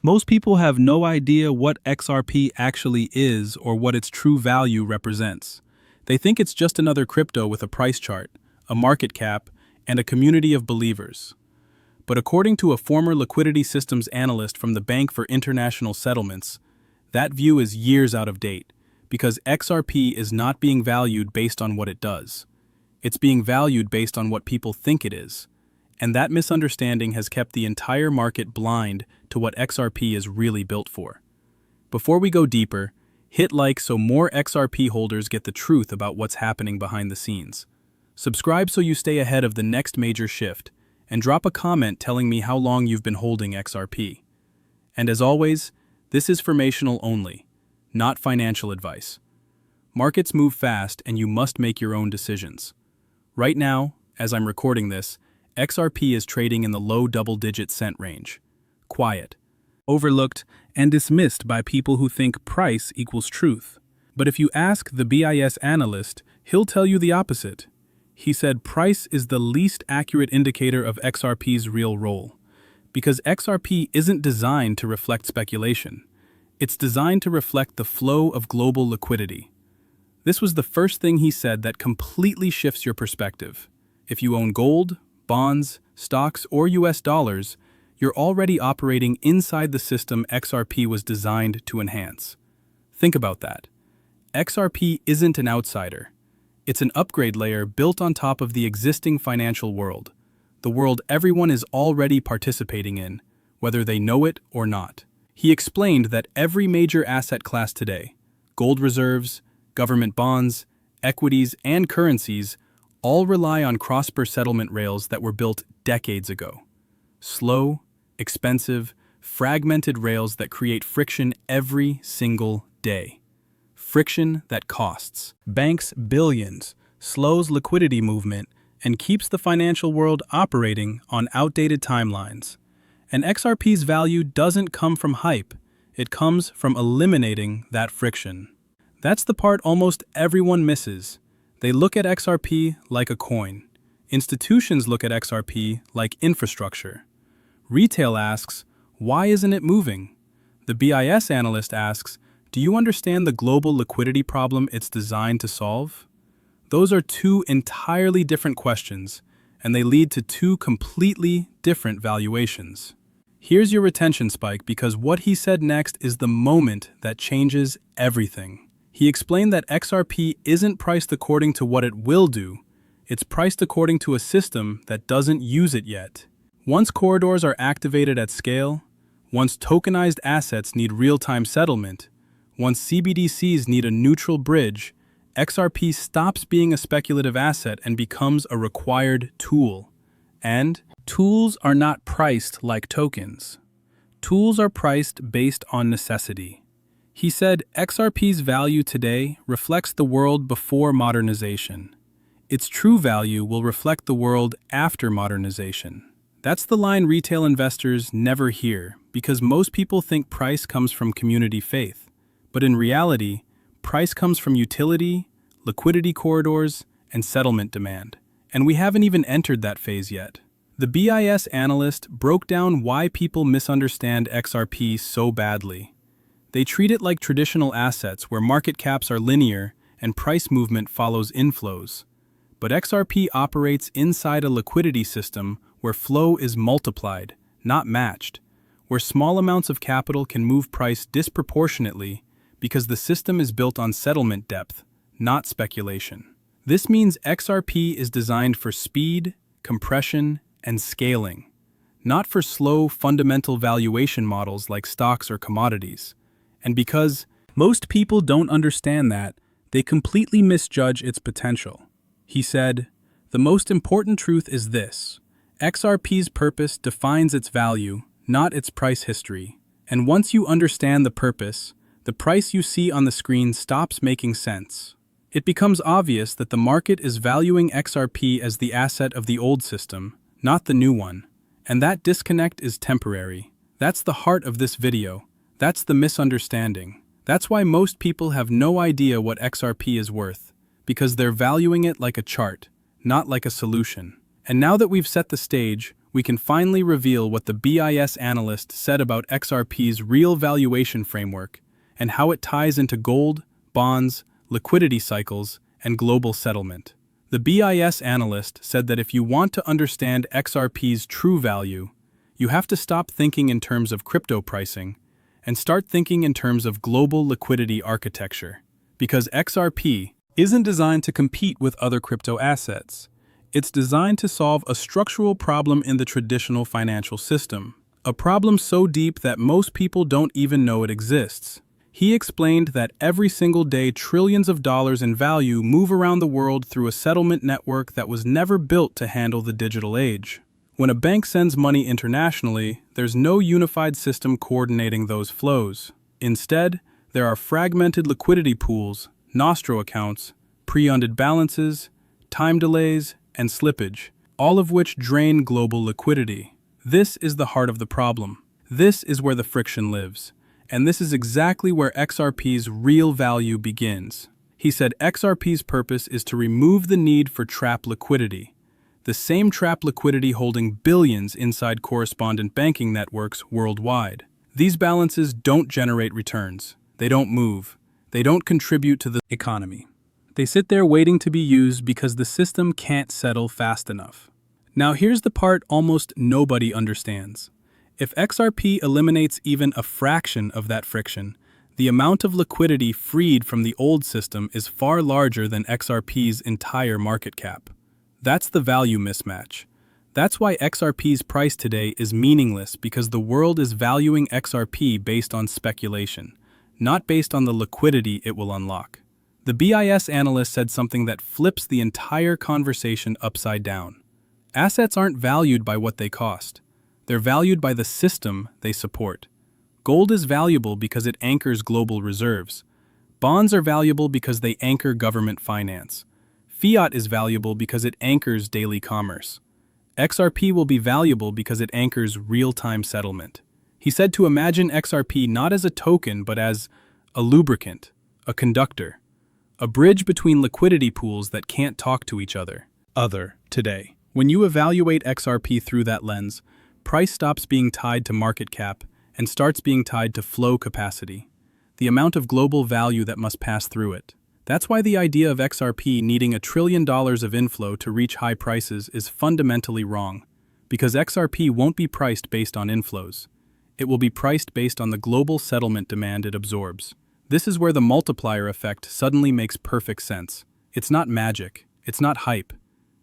Most people have no idea what XRP actually is or what its true value represents. They think it's just another crypto with a price chart, a market cap, and a community of believers. But according to a former liquidity systems analyst from the Bank for International Settlements, that view is years out of date, because XRP is not being valued based on what it does. It's being valued based on what people think it is. And that misunderstanding has kept the entire market blind to what XRP is really built for. Before we go deeper, hit like so more XRP holders get the truth about what's happening behind the scenes. Subscribe so you stay ahead of the next major shift, and drop a comment telling me how long you've been holding XRP. And as always, this is informational only, not financial advice. Markets move fast and you must make your own decisions. Right now, as I'm recording this, XRP is trading in the low double-digit cent range. Quiet, overlooked, and dismissed by people who think price equals truth. But if you ask the BIS analyst, he'll tell you the opposite. He said price is the least accurate indicator of XRP's real role, because XRP isn't designed to reflect speculation. It's designed to reflect the flow of global liquidity. This was the first thing he said that completely shifts your perspective. If you own gold, bonds, stocks, or US dollars, you're already operating inside the system XRP was designed to enhance. Think about that. XRP isn't an outsider. It's an upgrade layer built on top of the existing financial world, the world everyone is already participating in, whether they know it or not. He explained that every major asset class today, gold reserves, government bonds, equities, and currencies, all rely on cross-border settlement rails that were built decades ago. Slow, expensive, fragmented rails that create friction every single day. Friction that costs banks billions, slows liquidity movement, and keeps the financial world operating on outdated timelines. And XRP's value doesn't come from hype, it comes from eliminating that friction. That's the part almost everyone misses. They look at XRP like a coin. Institutions look at XRP like infrastructure. Retail asks, why isn't it moving? The BIS analyst asks, do you understand the global liquidity problem it's designed to solve? Those are two entirely different questions, and they lead to two completely different valuations. Here's your retention spike because what he said next is the moment that changes everything. He explained that XRP isn't priced according to what it will do, it's priced according to a system that doesn't use it yet. Once corridors are activated at scale, once tokenized assets need real-time settlement, once CBDCs need a neutral bridge, XRP stops being a speculative asset and becomes a required tool. And tools are not priced like tokens. Tools are priced based on necessity. He said XRP's value today reflects the world before modernization. Its true value will reflect the world after modernization. That's the line retail investors never hear because most people think price comes from community faith. But in reality, price comes from utility, liquidity corridors, and settlement demand. And we haven't even entered that phase yet. The BIS analyst broke down why people misunderstand XRP so badly. They treat it like traditional assets where market caps are linear and price movement follows inflows. But XRP operates inside a liquidity system where flow is multiplied, not matched, where small amounts of capital can move price disproportionately because the system is built on settlement depth, not speculation. This means XRP is designed for speed, compression, and scaling, not for slow, fundamental valuation models like stocks or commodities. And because most people don't understand that, they completely misjudge its potential. He said, the most important truth is this. XRP's purpose defines its value, not its price history. And once you understand the purpose, the price you see on the screen stops making sense. It becomes obvious that the market is valuing XRP as the asset of the old system, not the new one. And that disconnect is temporary. That's the heart of this video. That's the misunderstanding. That's why most people have no idea what XRP is worth, because they're valuing it like a chart, not like a solution. And now that we've set the stage, we can finally reveal what the BIS analyst said about XRP's real valuation framework and how it ties into gold, bonds, liquidity cycles, and global settlement. The BIS analyst said that if you want to understand XRP's true value, you have to stop thinking in terms of crypto pricing and start thinking in terms of global liquidity architecture. Because XRP isn't designed to compete with other crypto assets. It's designed to solve a structural problem in the traditional financial system, a problem so deep that most people don't even know it exists. He explained that every single day trillions of dollars in value move around the world through a settlement network that was never built to handle the digital age. When a bank sends money internationally, there's no unified system coordinating those flows. Instead, there are fragmented liquidity pools, nostro accounts, pre-funded balances, time delays, and slippage, all of which drain global liquidity. This is the heart of the problem. This is where the friction lives. And this is exactly where XRP's real value begins. He said XRP's purpose is to remove the need for trap liquidity, the same trap liquidity holding billions inside correspondent banking networks worldwide. These balances don't generate returns. They don't move. They don't contribute to the economy. They sit there waiting to be used because the system can't settle fast enough. Now here's the part almost nobody understands. If XRP eliminates even a fraction of that friction, the amount of liquidity freed from the old system is far larger than XRP's entire market cap. That's the value mismatch. That's why XRP's price today is meaningless, because the world is valuing XRP based on speculation, not based on the liquidity it will unlock. The BIS analyst said something that flips the entire conversation upside down. Assets aren't valued by what they cost. They're valued by the system they support. Gold is valuable because it anchors global reserves. Bonds are valuable because they anchor government finance. Fiat is valuable because it anchors daily commerce. XRP will be valuable because it anchors real-time settlement. He said to imagine XRP not as a token but as a lubricant, a conductor, a bridge between liquidity pools that can't talk to each other. Today. When you evaluate XRP through that lens, price stops being tied to market cap and starts being tied to flow capacity, the amount of global value that must pass through it. That's why the idea of XRP needing $1 trillion of inflow to reach high prices is fundamentally wrong, because XRP won't be priced based on inflows. It will be priced based on the global settlement demand it absorbs. This is where the multiplier effect suddenly makes perfect sense. It's not magic. It's not hype.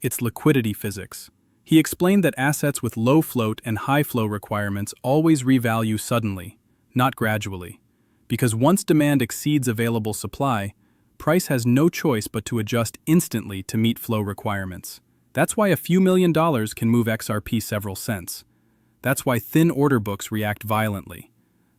It's liquidity physics. He explained that assets with low float and high flow requirements always revalue suddenly, not gradually. Because once demand exceeds available supply, price has no choice but to adjust instantly to meet flow requirements. That's why a few $1 million can move XRP several cents. That's why thin order books react violently.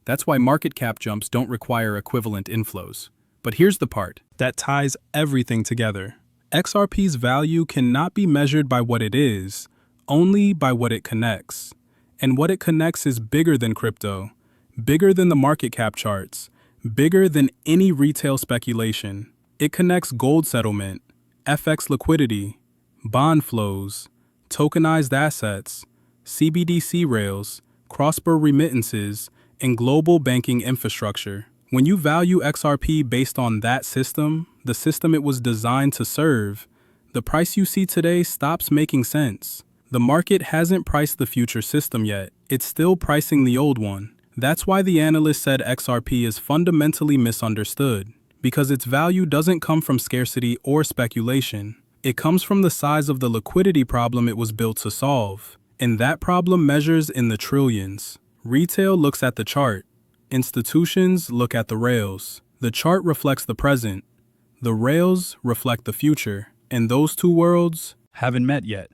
That's why market cap jumps don't require equivalent inflows. But here's the part that ties everything together. XRP's value cannot be measured by what it is, only by what it connects. And what it connects is bigger than crypto, bigger than the market cap charts, bigger than any retail speculation. It connects gold settlement, FX liquidity, bond flows, tokenized assets, CBDC rails, cross-border remittances, and global banking infrastructure. When you value XRP based on that system, the system it was designed to serve, the price you see today stops making sense. The market hasn't priced the future system yet. It's still pricing the old one. That's why the analyst said XRP is fundamentally misunderstood, because its value doesn't come from scarcity or speculation. It comes from the size of the liquidity problem it was built to solve. And that problem measures in the trillions. Retail looks at the chart. Institutions look at the rails. The chart reflects the present. The rails reflect the future. And those two worlds haven't met yet,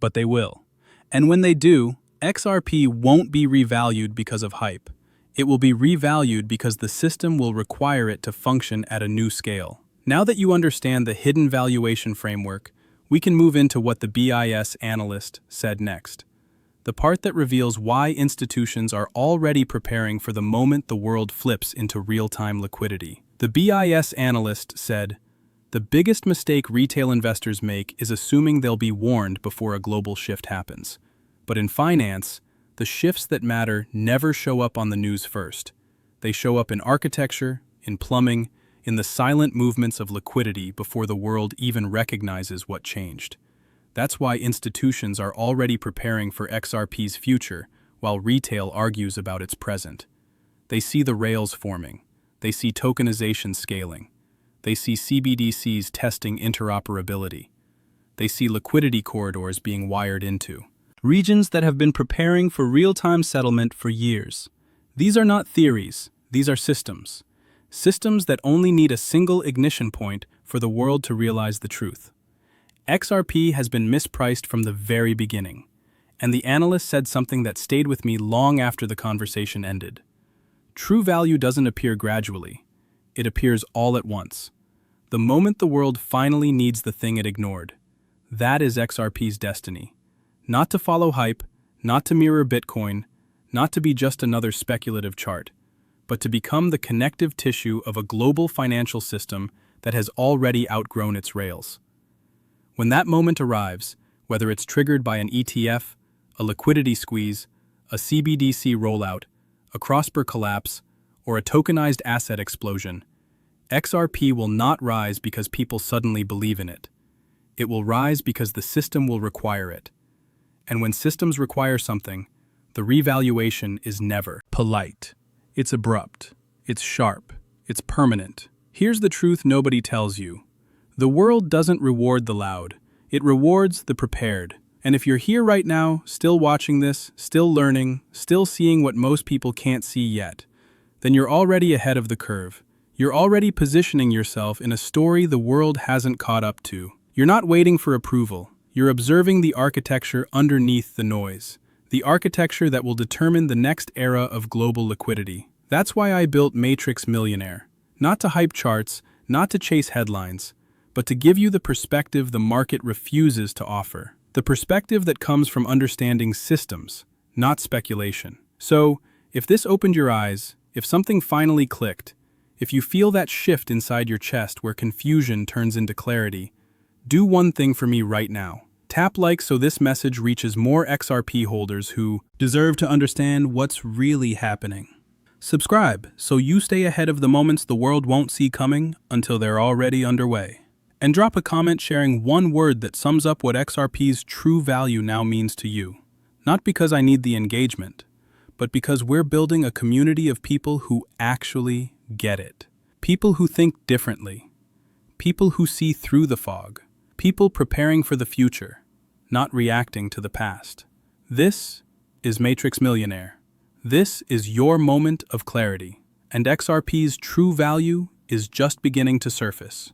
but they will. And when they do, XRP won't be revalued because of hype. It will be revalued because the system will require it to function at a new scale. Now that you understand the hidden valuation framework, we can move into what the BIS analyst said next. The part that reveals why institutions are already preparing for the moment the world flips into real-time liquidity. The BIS analyst said, "The biggest mistake retail investors make is assuming they'll be warned before a global shift happens. But in finance, the shifts that matter never show up on the news first. They show up in architecture, in plumbing, in the silent movements of liquidity before the world even recognizes what changed. That's why institutions are already preparing for XRP's future, while retail argues about its present. They see the rails forming. They see tokenization scaling. They see CBDCs testing interoperability. They see liquidity corridors being wired into regions that have been preparing for real-time settlement for years. These are not theories, these are systems. Systems that only need a single ignition point for the world to realize the truth. XRP has been mispriced from the very beginning, and the analyst said something that stayed with me long after the conversation ended. True value doesn't appear gradually, it appears all at once. The moment the world finally needs the thing it ignored. That is XRP's destiny. Not to follow hype, not to mirror Bitcoin, not to be just another speculative chart, but to become the connective tissue of a global financial system that has already outgrown its rails. When that moment arrives, whether it's triggered by an ETF, a liquidity squeeze, a CBDC rollout, a cross-border collapse, or a tokenized asset explosion, XRP will not rise because people suddenly believe in it. It will rise because the system will require it. And when systems require something, the revaluation is never polite. It's abrupt. It's sharp. It's permanent. Here's the truth nobody tells you. The world doesn't reward the loud. It rewards the prepared. And if you're here right now, still watching this, still learning, still seeing what most people can't see yet, then you're already ahead of the curve. You're already positioning yourself in a story the world hasn't caught up to. You're not waiting for approval. You're observing the architecture underneath the noise. The architecture that will determine the next era of global liquidity. That's why I built Matrix Millionaire. Not to hype charts, not to chase headlines, but to give you the perspective the market refuses to offer. The perspective that comes from understanding systems, not speculation. So, if this opened your eyes, if something finally clicked, if you feel that shift inside your chest where confusion turns into clarity, do one thing for me right now. Tap like so this message reaches more XRP holders who deserve to understand what's really happening. Subscribe so you stay ahead of the moments the world won't see coming until they're already underway. And drop a comment sharing one word that sums up what XRP's true value now means to you. Not because I need the engagement, but because we're building a community of people who actually get it. People who think differently. People who see through the fog. People preparing for the future, not reacting to the past. This is Matrix Millionaire. This is your moment of clarity, and XRP's true value is just beginning to surface.